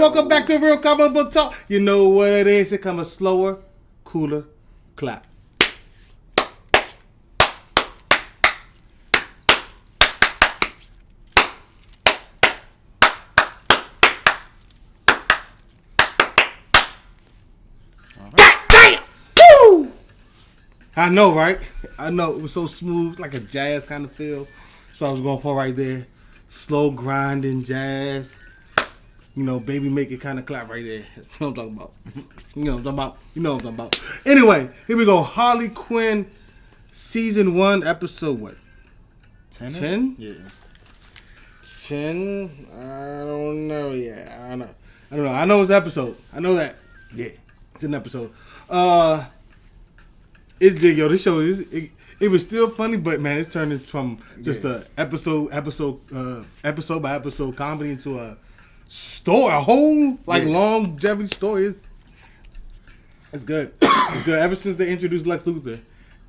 welcome back to Real Comic Book Talk. You know what it is. It comes a slower, cooler clap. I know, right? I know. It was so smooth, like a jazz kind of feel. So I was going for right there. Slow grinding jazz. You know, baby make it kind of clap right there. You know what I'm talking about. You know what I'm talking about. You know what I'm talking about. Anyway, here we go. Harley Quinn, Season 1, Episode what? 10? Yeah. 10? I don't know yet. I don't know. I know it's an episode. I know that. Yeah. It's an episode. It's big, yo. This show it was still funny, but man, it's turned from just a episode by episode comedy into a story, a whole longevity story. It's good. It's good. Ever since they introduced Lex Luthor,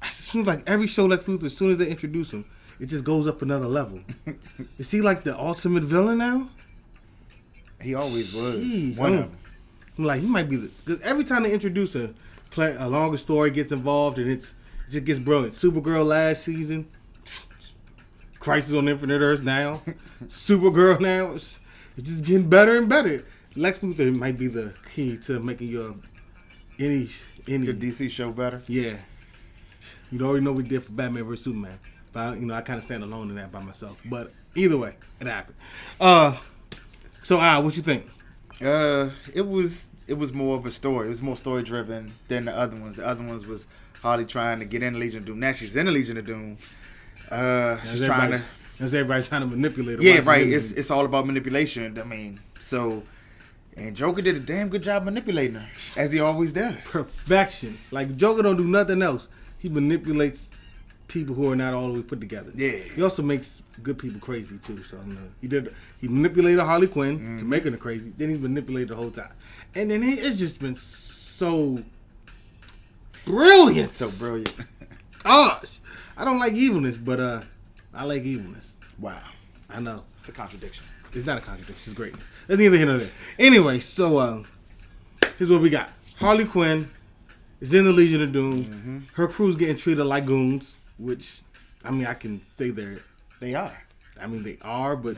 it seems like every show Lex Luthor, as soon as they introduce him, it just goes up another level. Is he like the ultimate villain now? He always was. Jeez, One of them. I'm like, he might be because every time they introduce him, a longer story gets involved and it just gets brilliant. Supergirl last season, Crisis on Infinite Earths now, Supergirl now. It's just getting better and better. Lex Luthor might be the key to making your any the DC show better. Yeah, you already know what we did for Batman vs Superman, but I kind of stand alone in that by myself. But either way, it happened. So what you think? It was more of a story. It was more story driven than the other ones. The other ones was Harley trying to get in the Legion of Doom. Now she's in the Legion of Doom. She's trying to. That's everybody trying to manipulate her. Yeah, right. It's all about manipulation. I mean, and Joker did a damn good job manipulating her, as he always does. Perfection. Like Joker don't do nothing else. He manipulates people who are not all the way put together. Yeah. He also makes good people crazy too. So he manipulated Harley Quinn to make her crazy. Then he manipulated the whole time, and then it's just been so brilliant. So brilliant. Gosh, I don't like evilness, but I like evilness. Wow. I know. It's a contradiction. It's not a contradiction. It's greatness. That's neither here nor there. Anyway, so here's what we got. Harley Quinn is in the Legion of Doom. Mm-hmm. Her crew's getting treated like goons, which, I mean, I can say they are. I mean, they are, but,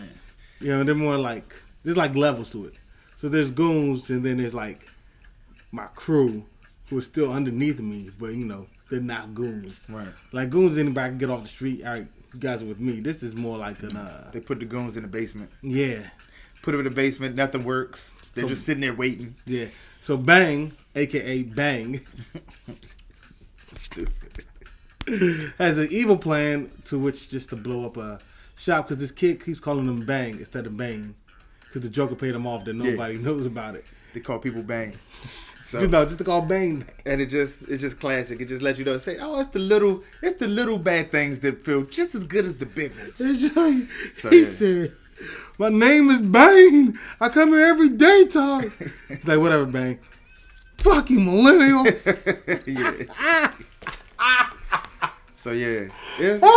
they're more like, there's like levels to it. So there's goons, and then there's like my crew who are still underneath me, but, they're not goons. Right. Like goons, anybody can get off the street. All right, you guys are with me. This is more like an... They put the goons in the basement. Yeah. Put them in the basement. Nothing works. They're just sitting there waiting. Yeah. So Bang, a.k.a. Bang, Stupid. has an evil plan to which just to blow up a shop because this kid keeps calling him Bang instead of Bane because the Joker paid him off that nobody knows about it. They call people Bang. So, just to call Bane. And it's just classic. It just lets you know, say, it's the little bad things that feel just as good as the big ones. He said, my name is Bane. I come here every day, Todd. He's like, whatever, Bane. Fucking millennials. Yeah. So yeah. It's... All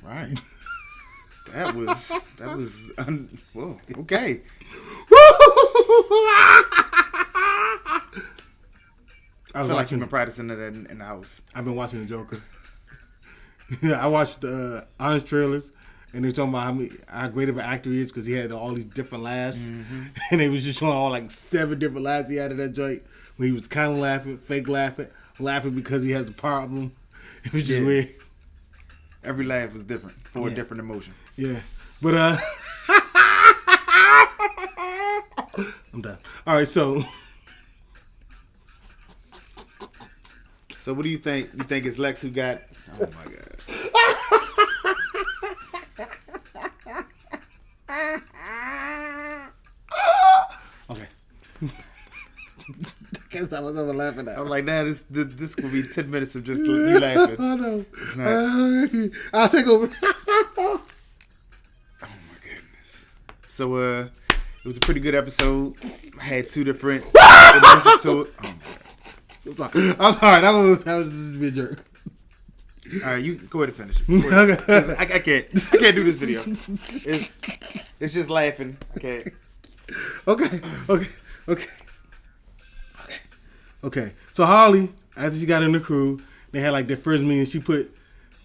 right. That was whoa, okay. I feel like you've been practicing that in the house. I've been watching the Joker. I watched the honest trailers, and they were talking about how great of an actor he is because he had all these different laughs, and they was just showing all like 7 different laughs he had in that joint. When he was kind of laughing, fake laughing because he has a problem. It was just weird. Every laugh was different for a different emotion. Yeah, but I'm done. All right, so what do you think? You think it's Lex who got? Oh my god. Okay. I can't stop myself laughing at. I'm like, nah, this will be 10 minutes of just you laughing. I know. I'll take over. Oh my goodness. So it was a pretty good episode. I had 2 different emotions to it. Oh my god. I'm sorry. That was just be a jerk. All right, you go ahead and finish it. Okay. I can't do this video. It's just laughing. I can't. Okay. So Harley, after she got in the crew, they had like their first meeting. She put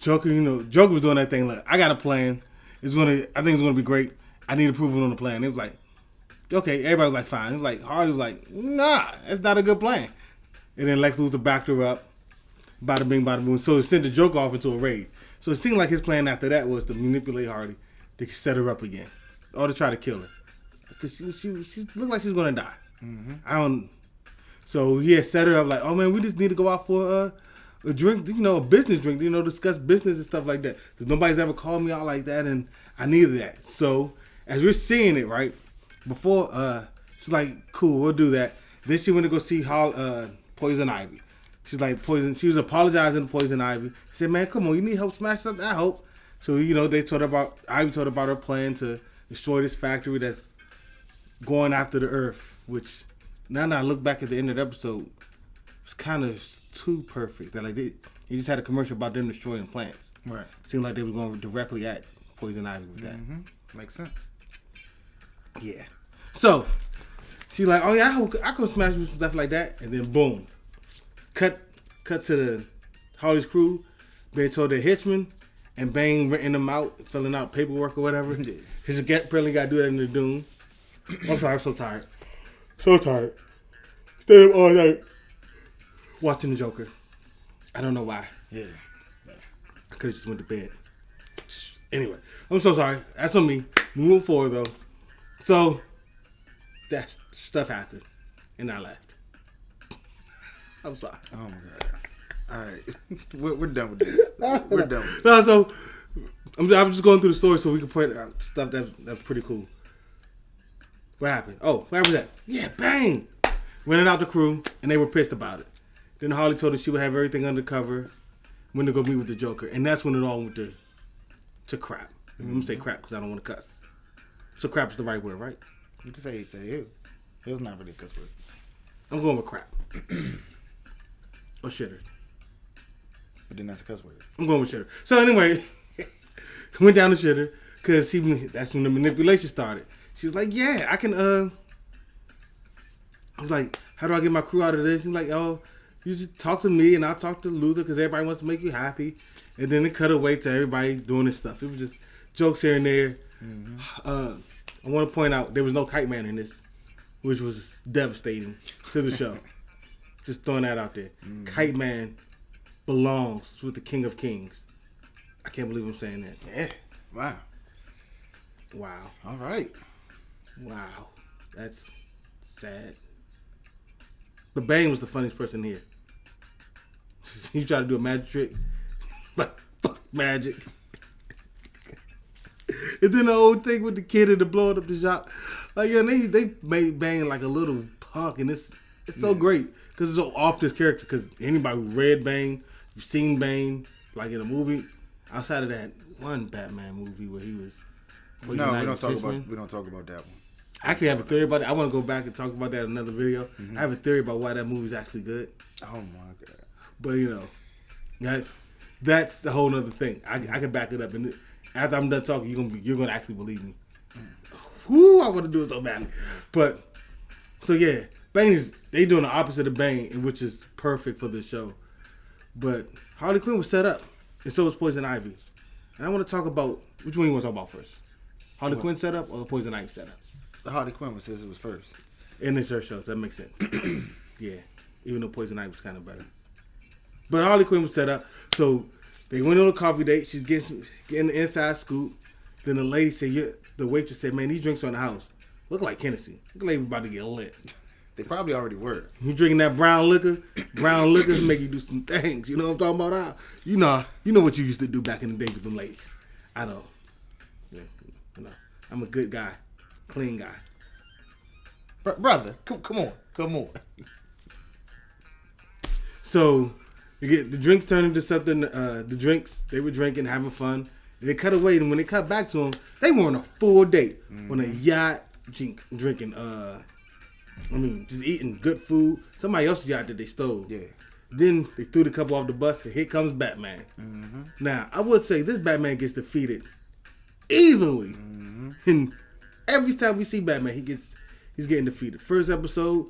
Joker. Joker was doing that thing. Like, I got a plan. I think it's gonna be great. I need approval on the plan. It was like, okay. Everybody was like, fine. It was like Harley was like, nah, that's not a good plan. And then Lex Luthor backed her up. Bada bing, bada boom. So it sent the Joker off into a rage. So it seemed like his plan after that was to manipulate Harley to set her up again, or to try to kill her, because she looked like she was gonna die. Mm-hmm. So he had set her up like, oh man, we just need to go out for a drink, a business drink, discuss business and stuff like that. Because nobody's ever called me out like that, and I needed that. So as we're seeing it, right before, she's like, cool, we'll do that. Then she went to go see Poison Ivy. She's like, she was apologizing to Poison Ivy. She said, man, come on, you need help smash something? I hope. So, Ivy told her about her plan to destroy this factory that's going after the Earth, which, now that I look back at the end of the episode, it's kind of too perfect. That like they just had a commercial about them destroying plants. Right. Seemed like they were going directly at Poison Ivy with that. Makes sense. Yeah. So, she's like, oh yeah, I could smash with some stuff like that. And then boom. Cut to the Harley's crew being told they're henchmen, and Bane renting them out, filling out paperwork or whatever. Because apparently got to do that in the Doom. I'm sorry, I'm so tired. Stayed up all night watching the Joker. I don't know why. Yeah. I could have just went to bed. Anyway, I'm so sorry. That's on me. Moving forward though. So that stuff happened, and I left. I'm sorry. Oh my god! All right, we're done with this. We're done with this. No, so I'm just going through the story so we can point out stuff that's pretty cool. What happened? Oh, what happened? That? Yeah, bang! Rented out the crew, and they were pissed about it. Then Harley told her she would have everything undercover when to go meet with the Joker, and that's when it all went to crap. I'm gonna say crap because I don't want to cuss. So crap is the right word, right? You can say you. It was not really a cuss word. I'm going with crap. Or shitter. But then that's a cuss word. I'm going with shitter. So anyway, went down to shitter because that's when the manipulation started. She was like, yeah, I can, I was like, how do I get my crew out of this? He's like, oh, you just talk to me and I'll talk to Luther because everybody wants to make you happy. And then it cut away to everybody doing this stuff. It was just jokes here and there. I want to point out there was no Kite Man in this, which was devastating to the show. Just throwing that out there. Kite Man belongs with the King of Kings. I can't believe I'm saying that. Yeah. Wow. All right. Wow. That's sad. But Bane was the funniest person here. He tried to do a magic trick. Like, fuck magic. And then the whole thing with the kid and the blowing up the shop. Like, yeah, they made Bane like a little punk. And it's so great. Because it's so off this character. Because anybody who read Bane, you've seen Bane, like in a movie, outside of that one Batman movie where he was... No, we don't talk about that one. I actually have a theory about it. I want to go back and talk about that in another video. I have a theory about why that movie's actually good. Oh my god! But that's the whole other thing. I can back it up, and after I'm done talking, you're gonna actually believe me. Whoo! I want to do it so badly. But so yeah, Bane they doing the opposite of Bane, which is perfect for this show. But Harley Quinn was set up, and so was Poison Ivy. And I want to talk about which one you want to talk about first. Harley Quinn set up or the Poison Ivy set up? The Harley Quinn says it was first. And it's her show, so that makes sense. Yeah. Even though Poison Ivy was kind of better. But Harley Quinn was set up. So they went on a coffee date. She's getting the inside scoop. Then the lady said, the waitress said, man, these drinks are in the house look like Hennessy. Look like we're about to get lit. They probably already were. You drinking that brown liquor? Brown liquor make you do some things. You know what I'm talking about? You know what you used to do back in the day with them ladies. I don't. Yeah, I'm a good guy. Clean guy. Brother, come on. So, the drinks turned into something, the drinks, they were drinking, having fun. And they cut away, and when they cut back to them, they were on a full date. On a yacht, drinking, just eating good food. Somebody else's yacht that they stole. Yeah. Then they threw the couple off the bus, and here comes Batman. Mm-hmm. Now, I would say this Batman gets defeated easily. Mm-hmm. And every time we see Batman, he's getting defeated. First episode,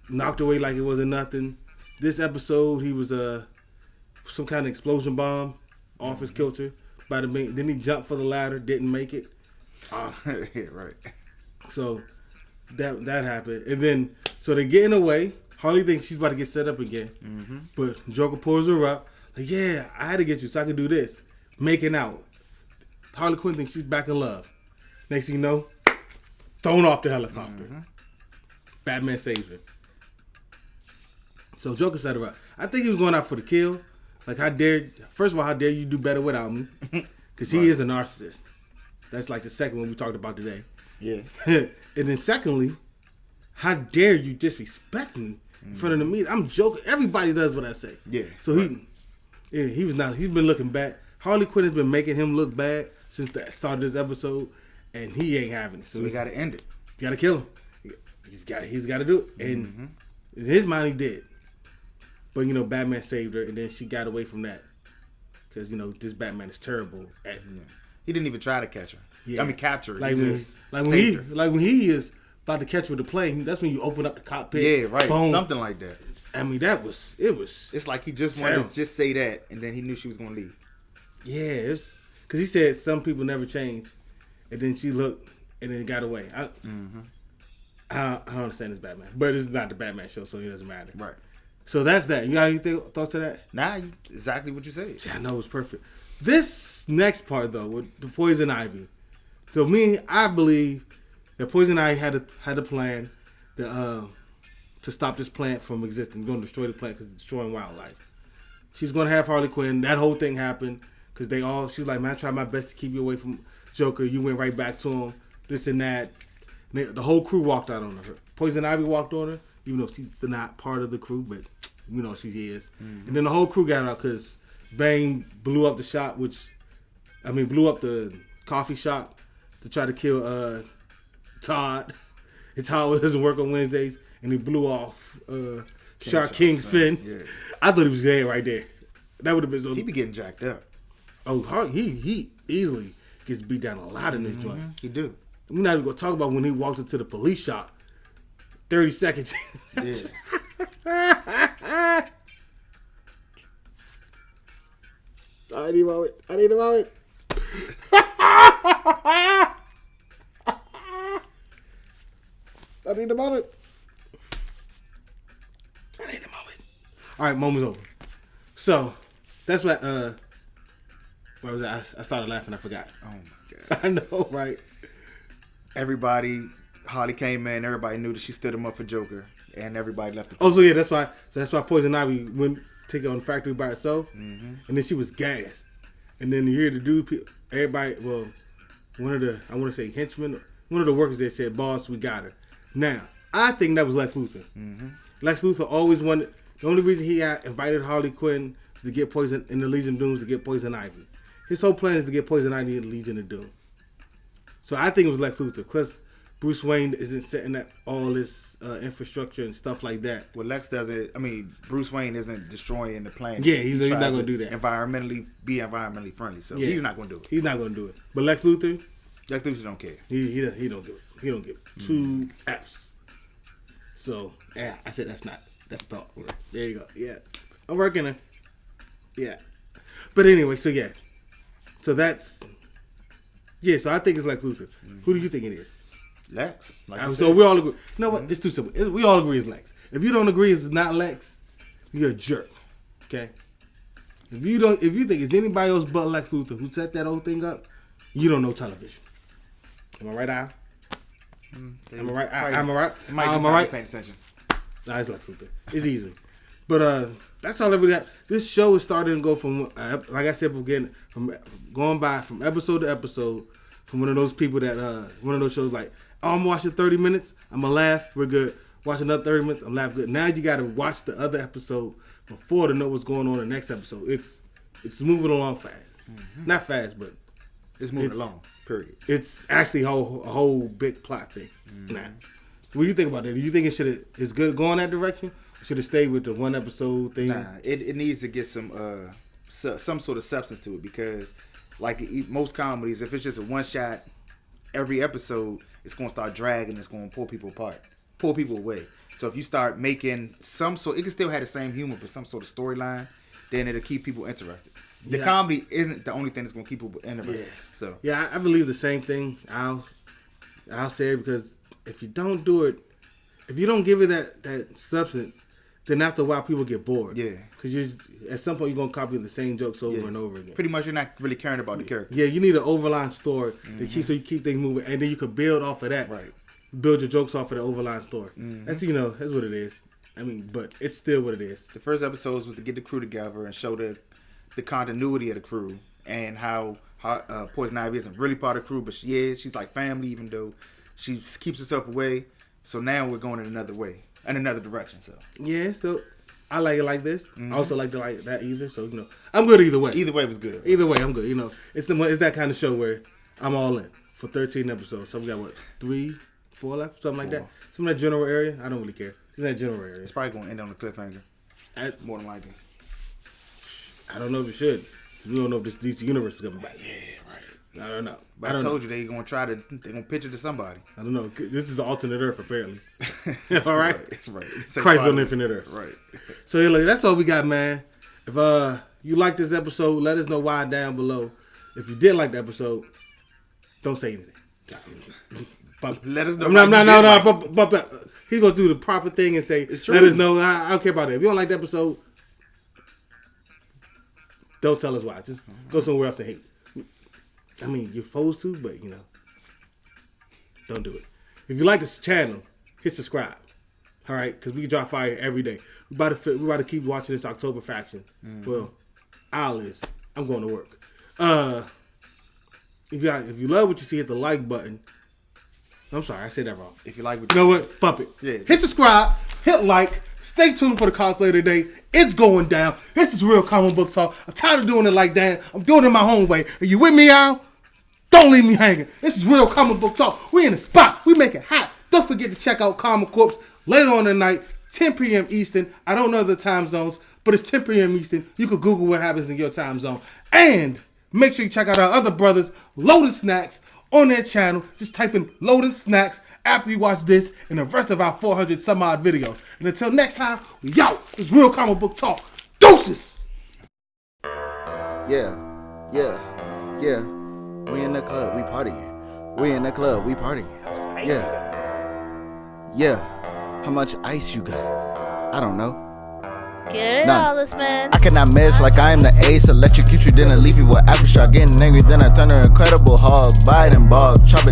knocked away like it wasn't nothing. This episode, he was some kind of explosion bomb off his kilter by the main. Then he jumped for the ladder, didn't make it. Yeah, right. So that happened, and then so they're getting away. Harley thinks she's about to get set up again, but Joker pulls her up. Like, yeah, I had to get you so I could do this. Making out. Harley Quinn thinks she's back in love. Next thing you know, thrown off the helicopter. Mm-hmm. Batman saves her. So Joker set her up. I think he was going out for the kill. Like, first of all, how dare you do better without me? Because he is a narcissist. That's like the second one we talked about today. Yeah. And then secondly, how dare you disrespect me in front of the media? I'm joking. Everybody does what I say. Yeah. So he was not. He's been looking bad. Harley Quinn has been making him look bad since the start of this episode, and he ain't having it. So we got to end it. Got to kill him. He's got to do it. And in his mind, he did. But Batman saved her, and then she got away from that because this Batman is terrible at. He didn't even try to catch her. Yeah. I mean, capture her. Like when he is about to catch her with the plane, that's when you open up the cockpit. Yeah, right. Boom. Something like that. I mean, it was. It's like he just wanted to just say that, and then he knew she was going to leave. Yeah, it's because he said some people never change, and then she looked, and then got away. I don't understand this Batman, but it's not the Batman show, so it doesn't matter. Right. So that's that. You got any thoughts to that? Nah, exactly what you said. Yeah, I know, it's perfect. This next part though, with the Poison Ivy. So I believe that Poison Ivy had a plan to stop this plant from existing. Going to destroy the plant because it's destroying wildlife. She's going to have Harley Quinn. That whole thing happened because she's like, man, I tried my best to keep you away from Joker. You went right back to him. This and that. And the whole crew walked out on her. Poison Ivy walked on her, even though she's not part of the crew, but she is. Mm-hmm. And then the whole crew got out because Bane blew up the shop, blew up the coffee shop to try to kill Todd. And Todd doesn't work on Wednesdays, and he blew off Shark King's fin. Yeah. I thought he was dead right there. That would have been so. He be getting jacked up. Oh, he easily gets beat down a lot in this joint. He do. We're not even gonna talk about when he walked into the police shop. 30 seconds. Yeah. I need a moment. I need a moment. All right, moment's over. So that's what. Where was I? I started laughing. I forgot. Oh my god. I know, right? Harley came in. Everybody knew that she stood him up for Joker, and everybody left. So yeah, that's why. So that's why Poison Ivy went take it on the factory by herself, and then she was gassed. And then you hear the dude, everybody. Well, one of the henchmen, one of the workers there said, "Boss, we got her." Now, I think that was Lex Luthor. Mm-hmm. Lex Luthor always wanted. The only reason he had invited Harley Quinn to get Poison in the Legion of Doom to get Poison Ivy. His whole plan is to get Poison Ivy in the Legion of Doom. So I think it was Lex Luthor because Bruce Wayne isn't setting up all this infrastructure and stuff like that. Well, Lex doesn't. I mean, Bruce Wayne isn't destroying the planet. Yeah, he's not going to do that. Be environmentally friendly. So he's not going to do it. He's not going to do it. But Lex Luthor don't care. He don't give it. He don't give it. 2 Fs. So yeah, I said that's thought. There you go. Yeah, I'm working it. Yeah, but anyway, so yeah, so that's so I think it's Lex Luthor. Who do you think it is? Lex. So we all agree. You know what? It's too simple. We all agree it's Lex. If you don't agree it's not Lex, you're a jerk. Okay. If you think it's anybody else but Lex Luthor who set that whole thing up, you don't know television. Am I right, Al? Am I right? Am I right? Am I right? Paying attention. Nah, it's Lex Luthor. It's easy. But that's all we got. This show is starting to go from, like I said, from episode to episode. From one of those people that one of those shows like, oh, I'm watching 30 minutes, I'm gonna laugh, we're good. Watch another 30 minutes, I'm laughing good. Now you got to watch the other episode before to know what's going on in the next episode. It's moving along fast, not fast, but it's moving along. Period. It's actually a whole big plot thing. Now, what do you think about that? Do you think it's good going that direction? Should have stayed with the one episode thing. Nah, it needs to get some sort of substance to it, because like most comedies, if it's just a one shot every episode, it's gonna start dragging. It's gonna pull people apart, pull people away. So if you start making some sort, it can still have the same humor, but some sort of storyline, then it'll keep people interested. The comedy isn't the only thing that's gonna keep people interested. So I believe the same thing. I'll say it, because if you don't do it, if you don't give it that substance, then after a while people get bored. Yeah, because at some point you're gonna copy the same jokes over and over again. Pretty much, you're not really caring about the character. Yeah, you need an overline story to keep, so you keep things moving, and then you could build off of that. Right. Build your jokes off of the overline story. That's that's what it is. I mean, but it's still what it is. The first episodes was to get the crew together and show the continuity of the crew, and how Poison Ivy isn't really part of the crew, but she is. She's like family, even though she keeps herself away. So now we're going in another way, in another direction. So so I like it like this. I also like it like that either. So I'm good either way. Either way was good. Either way, I'm good. It's that kind of show where I'm all in for 13 episodes. So we got 3, 4 left, something like that. Some of that general area. I don't really care. It's in that general area. It's probably going to end on a cliffhanger. More than likely. I don't know if it should. We don't know if this DC universe is coming back. Yeah, right. I don't know. But I told you they're going to pitch it to somebody. I don't know. This is an alternate Earth, apparently. All right? Right. Christ on Infinite Earth. Right. So, look, that's all we got, man. If you like this episode, let us know why down below. If you did like the episode, don't say anything. Let us know. No. But he's going to do the proper thing and say, it's true. Let us know. I don't care about that. If you don't like the episode, don't tell us why. Just go somewhere else and hate. I mean, you're supposed to, but don't do it. If you like this channel, hit subscribe. All right, because we drop fire every day. We about to keep watching this October faction. Well, I'm going to work. If you love what you see, hit the like button. I'm sorry, I said that wrong. If you like what you know what? Bump it. Yeah. Hit subscribe, hit like, stay tuned for the cosplay today. It's going down. This is Real Comic Book Talk. I'm tired of doing it like that. I'm doing it my own way. Are you with me, Al? Don't leave me hanging. This is Real Comic Book Talk. We in the spot. We make it hot. Don't forget to check out Comic Corps later on tonight, 10 p.m. Eastern. I don't know the time zones, but it's 10 p.m. Eastern. You can Google what happens in your time zone. And make sure you check out our other brothers, Loaded Snacks, on their channel. Just type in Loaded Snacks after you watch this and the rest of our 400 some odd videos. And until next time, we out. It's Real Comic Book Talk. Deuces! Yeah. We in the club, we partying. We in the club, we partying. Yeah. How much ice you got? I don't know. Get it all, this man. I cannot miss like I am the ace. Electrocute you, then I leave you with aftershock. Getting angry, then I turn to Incredible Hulk. Biden bog, chop